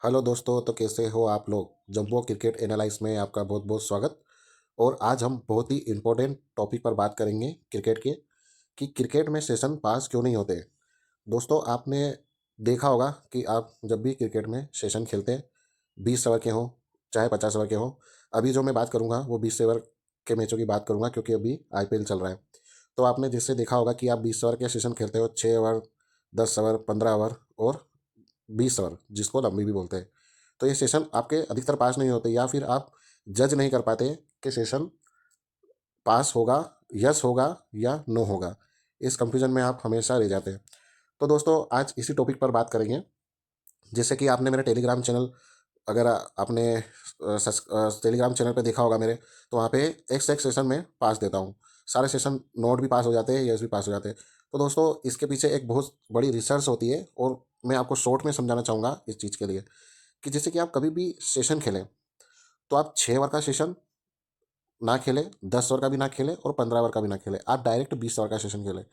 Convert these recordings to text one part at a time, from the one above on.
Hello दोस्तों, तो कैसे हो आप लोग। जंबो क्रिकेट एनालाइज में आपका बहुत बहुत स्वागत। और आज हम बहुत ही इम्पोर्टेंट टॉपिक पर बात करेंगे क्रिकेट के, कि क्रिकेट में सेशन पास क्यों नहीं होते। दोस्तों, आपने देखा होगा कि आप जब भी क्रिकेट में सेशन खेलते हैं, 20 ओवर के हों चाहे 50 ओवर के हों। अभी जो मैं बात करूंगा वो 20 ओवर के मैचों की बात करूंगा, क्योंकि अभी आईपीएल चल रहा है। तो आपने जैसे देखा होगा कि आप 20 ओवर के सेशन खेलते हो, 6 ओवर, 10 ओवर, 15 ओवर और 20 ओवर, जिसको लंबी भी बोलते हैं। तो ये सेशन आपके अधिकतर पास नहीं होते, या फिर आप जज नहीं कर पाते कि सेशन पास होगा, यस होगा या नो होगा। इस कंफ्यूजन में आप हमेशा रह जाते हैं। तो दोस्तों, आज इसी टॉपिक पर बात करेंगे। जैसे कि आपने मेरा टेलीग्राम चैनल, अगर आपने टेलीग्राम चैनल पे देखा होगा मेरे, तो वहाँ पे एक से एक सेशन में पास देता हूँ। सारे सेशन नोट भी पास हो जाते हैं, यस भी पास हो जाते हैं। तो दोस्तों, इसके पीछे एक बहुत बड़ी रिसर्च होती है, और मैं आपको शॉर्ट में समझाना चाहूँगा इस चीज़ के लिए, कि जैसे कि आप कभी भी सेशन खेलें, तो आप 6 ओवर का सेशन ना खेलें, 10 ओवर का भी ना खेलें और 15 ओवर का भी ना खेलें। आप डायरेक्ट 20 ओवर का सेशन खेलें।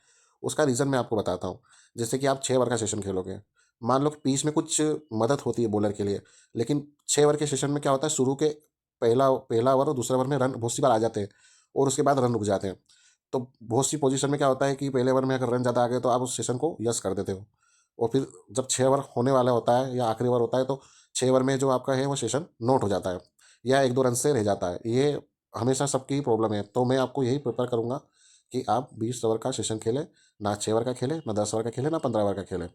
उसका रीज़न मैं आपको बताता हूँ। जैसे कि आप 6 ओवर का सेशन खेलोगे, मान लो कि बीच में कुछ मदद होती है बॉलर के लिए, लेकिन 6 ओवर के सेशन में क्या होता है, शुरू के पहला पहला ओवर और दूसरे ओवर में रन बहुत सी बार आ जाते हैं, और उसके बाद रन रुक जाते हैं। तो बहुत सी पोजीशन में क्या होता है कि पहले ओवर में अगर रन ज़्यादा आ गए तो आप उस सेशन को यस कर देते हो, और फिर जब 6 ओवर होने वाला होता है या आखिरी ओवर होता है, तो 6 ओवर में जो आपका है वो सेशन नोट हो जाता है, या एक दो रन से रह जाता है। ये हमेशा सबकी प्रॉब्लम है। तो मैं आपको यही प्रेफर करूंगा कि आप 20 ओवर का सेशन खेलें, ना 6 ओवर का खेलें, ना 10 ओवर का खेलें, ना 15 ओवर का खेलें।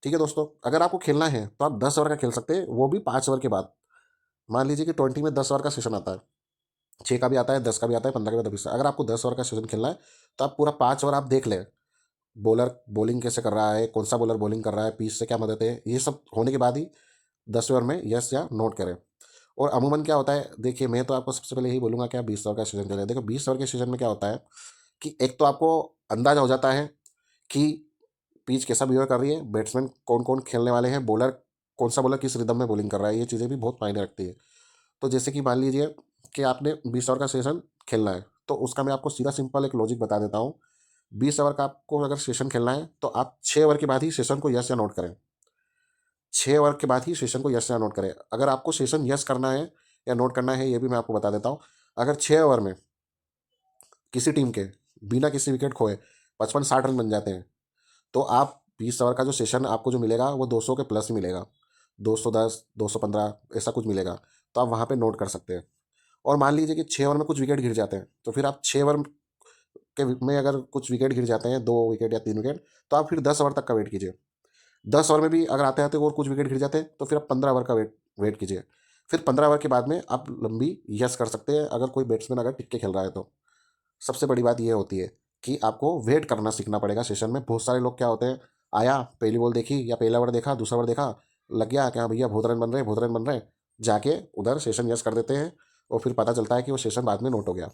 ठीक है दोस्तों, अगर आपको खेलना है तो आप 10 ओवर का खेल सकते हैं, वो भी 5 ओवर के बाद। मान लीजिए कि 20 में 10 ओवर का सेशन आता है, 6 का भी आता है, 10 का भी आता है, 15 का भी आता है, 20 का। अगर आपको 10 ओवर का सेशन खेलना है, तो आप पूरा 5 ओवर आप देख लें, बॉलर बॉलिंग कैसे कर रहा है, कौन सा बॉलर बॉलिंग कर रहा है, पिच से क्या मदद है, ये सब होने के बाद ही 10 ओवर में यस या नोट करें। और अमूमन क्या होता है, देखिए मैं तो आपको सबसे पहले यही बोलूंगा कि आप 20 ओवर का सीजन खेलें। देखो, 20 ओवर के सीजन में क्या होता है कि एक तो आपको अंदाजा हो जाता है कि पिच कैसा बिहेव कर रही है, बैट्समैन कौन कौन खेलने वाले हैं, बॉलर कौन सा बॉलर किस रिदम में बॉलिंग कर रहा है। ये चीज़ें भी बहुत मायने रखती है। तो जैसे कि मान लीजिए कि आपने 20 ओवर का सेशन खेलना है, तो उसका मैं आपको सीधा सिंपल एक लॉजिक बता देता हूँ। 20 ओवर का आपको अगर सेशन खेलना है, तो आप 6 ओवर के बाद ही सेशन को यस या नोट करें। 6 ओवर के बाद ही सेशन को यस या नोट करें। अगर आपको सेशन यस करना है या नोट करना है, ये भी मैं आपको बता देता हूँ। अगर 6 ओवर में किसी टीम के बिना किसी विकेट खोए 55-60 रन बन जाते हैं, तो आप 20 ओवर का जो सेशन आपको जो मिलेगा वो 200 के प्लस ही मिलेगा, 210, 215 ऐसा कुछ मिलेगा। तो आप वहाँ पे नोट कर सकते हैं। और मान लीजिए कि 6 ओवर में कुछ विकेट गिर जाते हैं, तो फिर आप 6 ओवर के में अगर कुछ विकेट गिर जाते हैं, 2 विकेट या 3 विकेट, तो आप फिर 10 ओवर तक का वेट कीजिए। 10 ओवर में भी अगर आते आते और कुछ विकेट गिर जाते हैं, तो फिर आप 15 ओवर का वेट वेट कीजिए। फिर 15 ओवर के बाद में आप लंबी यस कर सकते हैं, अगर कोई बैट्समैन अगर टिक के खेल रहा है तो। सबसे बड़ी बात यह होती है कि आपको वेट करना सीखना पड़ेगा सेशन में। बहुत सारे लोग क्या होते हैं, आया, पहली बॉल देखी या पहला ओवर देखा, दूसरा ओवर देखा, लग गया क्या भैया बहुत रन बन रहे हैं, बहुत रन बन रहे हैं, जाके उधर सेशन यस कर देते हैं, और फिर पता चलता है कि वो सेशन बाद में नोट हो गया।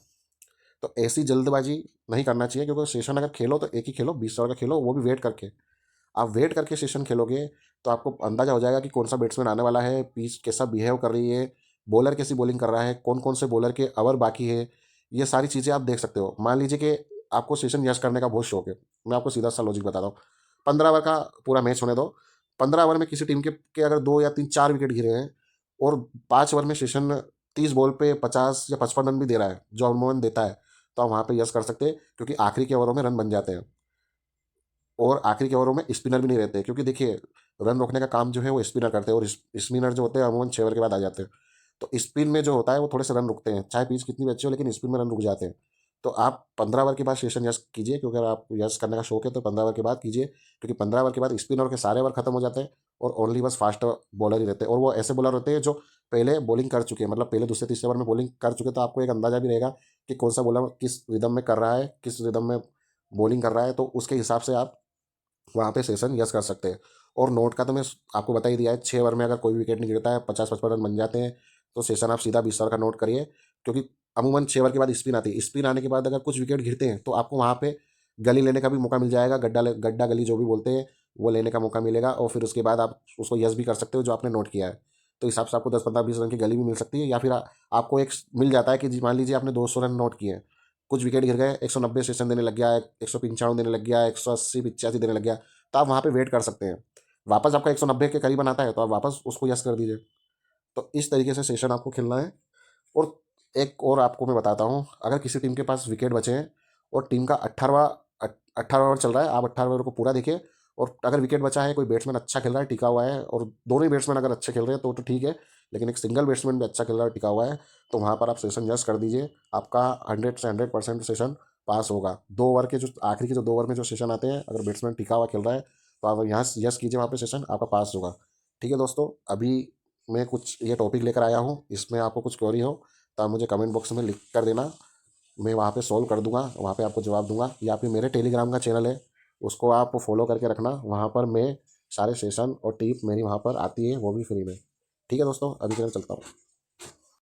तो ऐसी जल्दबाजी नहीं करना चाहिए, क्योंकि सेशन अगर खेलो तो एक ही खेलो, 20 ओवर का खेलो, वो भी वेट करके। आप वेट करके सेशन खेलोगे तो आपको अंदाजा हो जाएगा कि कौन सा बैट्समैन आने वाला है, पिच कैसा बिहेव कर रही है, बॉलर कैसी बॉलिंग कर रहा है, कौन कौन से बॉलर के ओवर बाकी है। ये सारी चीज़ें आप देख सकते हो। मान लीजिए कि आपको सेशन यश करने का बहुत शौक है, मैं आपको सीधा सा लॉजिक बताता हूँ। 15 ओवर का पूरा मैच होने दो। 15 ओवर में किसी टीम के अगर 2 या 3 4 विकेट गिरे हैं, और 5 ओवर में सेशन 30 बॉल पे 50 या 55 रन भी दे रहा है, जो अमूमन देता है, तो आप वहाँ पे यस कर सकते हैं, क्योंकि आखिरी के ओवरों में रन बन जाते हैं। और आखिरी के ओवरों में स्पिनर भी नहीं रहते, क्योंकि देखिए, रन रोकने का काम जो है वो स्पिनर करते हैं, और स्पिनर जो होते हैं अमूमन 6 ओवर के बाद आ जाते हैं। तो स्पिन में जो होता है वो थोड़े से रन रुकते हैं, चाहे पिच कितनी भी अच्छी हो, लेकिन स्पिन में रन रुक जाते हैं। तो आप 15 ओवर के बाद सेशन यस कीजिए, क्योंकि अगर आप यस करने का शौक है तो 15 ओवर के बाद कीजिए, क्योंकि 15 ओवर के बाद स्पिनर के सारे ओवर खत्म हो जाते हैं, और ओनली बस फास्ट बॉलर ही रहते हैं। और वो ऐसे बॉलर होते हैं जो पहले बॉलिंग कर चुके हैं, मतलब पहले दूसरे तीसरे ओवर में बॉलिंग कर चुके हैं, तो आपको एक अंदाजा भी रहेगा कि कौन सा बॉलर किस रिदम में कर रहा है, किस रिदम में बॉलिंग कर रहा है। तो उसके हिसाब से आप वहाँ पे सेशन यस कर सकते हैं। और नोट का तो मैं आपको बता ही दिया है, 6 ओवर में अगर कोई विकेट नहीं गिरता है, 50-55 रन बन जाते हैं, तो सेशन आप सीधा 20 ओवर का नोट करिए। क्योंकि अमूमन 6 ओवर के बाद स्पिन आती है, स्पिन आने के बाद अगर कुछ विकेट गिरते हैं, तो आपको वहाँ पे गली लेने का भी मौका मिल जाएगा, गड्ढा गली जो भी बोलते हैं, वो लेने का मौका मिलेगा, और फिर उसके बाद आप उसको यस भी कर सकते हो जो आपने नोट किया है। तो इस हिसाब से आपको 10-15-20 रन की गली भी मिल सकती है, या फिर आपको एक मिल जाता है कि मान लीजिए आपने 200 रन नोट किए हैं, कुछ विकेट गिर गए, 190 सेशन देने लग गया, 195 देने लग गया, 180-85 देने लग गया, तो आप वहाँ पे वेट कर सकते हैं। वापस आपका 190 के करीब बनाता है तो आप वापस उसको यस कर दीजिए। तो इस तरीके से सेशन आपको खेलना है। और एक और आपको मैं बताता हूँ, अगर किसी टीम के पास विकेट बचे हैं और टीम का 18वां ओवर चल रहा है, आप 18वें ओवर को पूरा देखिए। और अगर विकेट बचा है, कोई बैट्समैन अच्छा खेल रहा है, टिका हुआ है, और दोनों ही बैट्समैन अगर अच्छे खेल रहे हैं तो ठीक है, लेकिन एक सिंगल बैट्समैन भी अच्छा खेल रहा है, टिका हुआ है, तो वहाँ पर आप सेशन यस कर दीजिए। आपका 100 से 100% सेशन पास होगा। 2 ओवर के जो आखिरी के जो 2 ओवर में जो सेशन आते हैं, अगर बैट्समैन टिका हुआ खेल रहा है तो आप यहाँ यस कीजिए, वहाँ पे सेशन आपका पास होगा। ठीक है दोस्तों, अभी मैं कुछ ये टॉपिक लेकर आया हूँ, इसमें आपको कुछ क्वेरी हो तो आप मुझे कमेंट बॉक्स में लिख कर देना। मैं वहाँ पे सॉल्व कर दूंगा, वहाँ पे आपको जवाब दूंगा। या फिर मेरे टेलीग्राम का चैनल है, उसको आप फॉलो करके रखना। वहाँ पर मैं सारे सेशन और टिप मेरी वहाँ पर आती है, वो भी फ्री में। ठीक है दोस्तों, अभी के लिए चलता हूँ।